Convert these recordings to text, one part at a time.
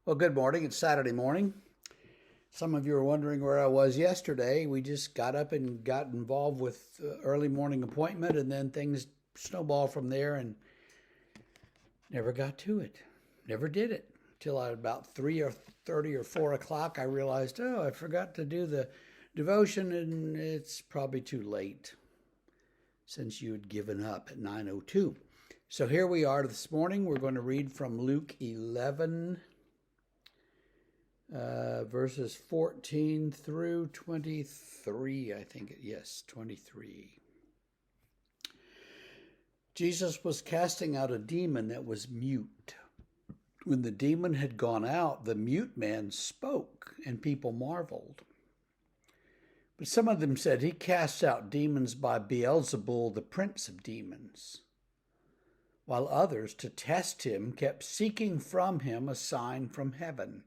Well, good morning. It's Saturday morning. Some of you are wondering where I was yesterday. We just got up and got involved with early morning appointment, and then things snowballed from there and never got to it. Never did it. Till at about 3:30 or 4 o'clock, I realized, oh, I forgot to do the devotion, and it's probably too late since you had given up at 9:02. So here we are this morning. We're going to read from Luke 11, verses 14 through 23, I think. Yes, 23. Jesus was casting out a demon that was mute. When the demon had gone out, the mute man spoke, and people marveled. But some of them said, he casts out demons by Beelzebul, the prince of demons. While others, to test him, kept seeking from him a sign from heaven.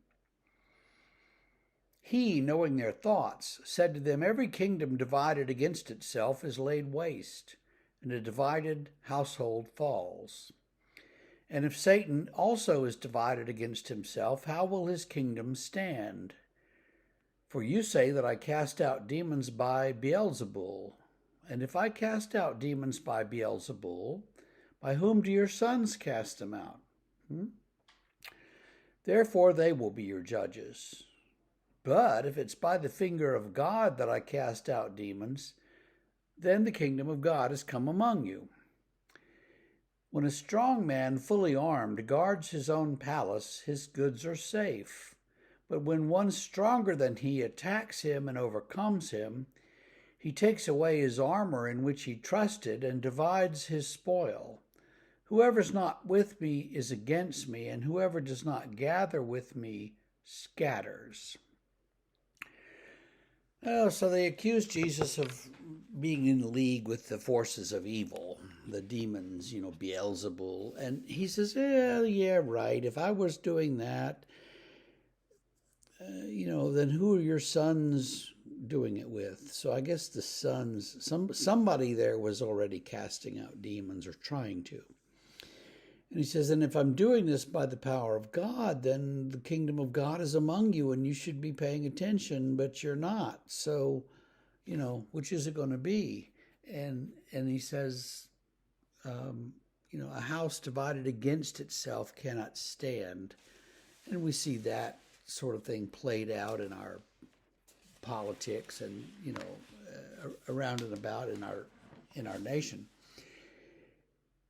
He, knowing their thoughts, said to them, every kingdom divided against itself is laid waste, and a divided household falls. And if Satan also is divided against himself, how will his kingdom stand? For you say that I cast out demons by Beelzebul. And if I cast out demons by Beelzebul, by whom do your sons cast them out? Therefore they will be your judges. But if it's by the finger of God that I cast out demons, then the kingdom of God has come among you. When a strong man, fully armed, guards his own palace, his goods are safe. But when one stronger than he attacks him and overcomes him, he takes away his armor in which he trusted and divides his spoil. Whoever's not with me is against me, and whoever does not gather with me scatters. Oh, so they accused Jesus of being in league with the forces of evil, the demons, Beelzebul. And he says, yeah, right. If I was doing that, then who are your sons doing it with? So I guess the sons, somebody there was already casting out demons or trying to. And he says, and if I'm doing this by the power of God, then the kingdom of God is among you and you should be paying attention, but you're not. So, which is it going to be? And he says, a house divided against itself cannot stand. And we see that sort of thing played out in our politics and, around and about in our nation.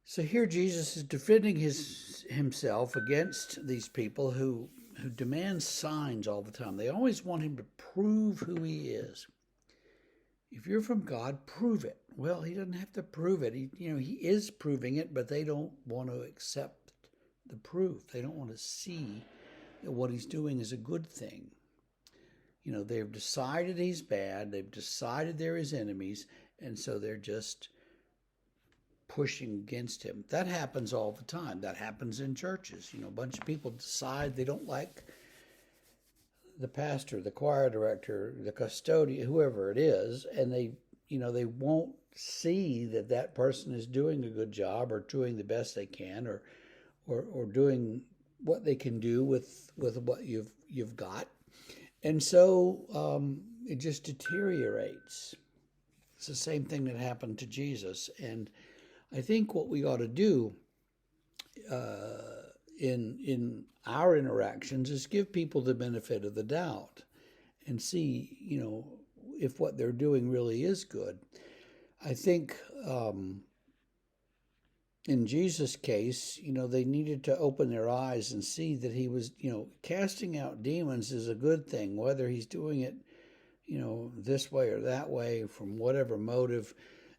So here Jesus is defending himself against these people who demand signs all the time. They always want him to prove who he is. If you're from God, prove it. Well, he doesn't have to prove it. He is proving it, but they don't want to accept the proof. They don't want to see that what he's doing is a good thing. They've decided he's bad. They've decided they're his enemies, and so they're just pushing against him. That happens all the time. That happens in churches. A bunch of people decide they don't like the pastor, the choir director, the custodian, whoever it is, and they won't see that person is doing a good job or doing the best they can or doing what they can do with what you've got. And so it just deteriorates. It's the same thing that happened to Jesus. And I think what we ought to do in our interactions is give people the benefit of the doubt and see, if what they're doing really is good. I think in Jesus' case, they needed to open their eyes and see that he was, casting out demons is a good thing, whether he's doing it, this way or that way, from whatever motive.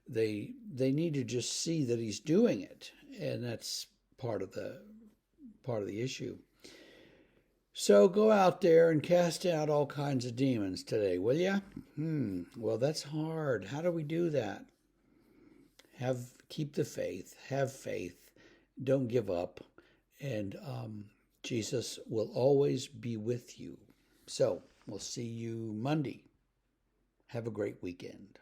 They need to just see that he's doing it, and that's part of the issue. So go out there and cast out all kinds of demons today, will ya? Well, that's hard. How do we do that? Keep the faith. Have faith. Don't give up, and Jesus will always be with you. So we'll see you Monday. Have a great weekend.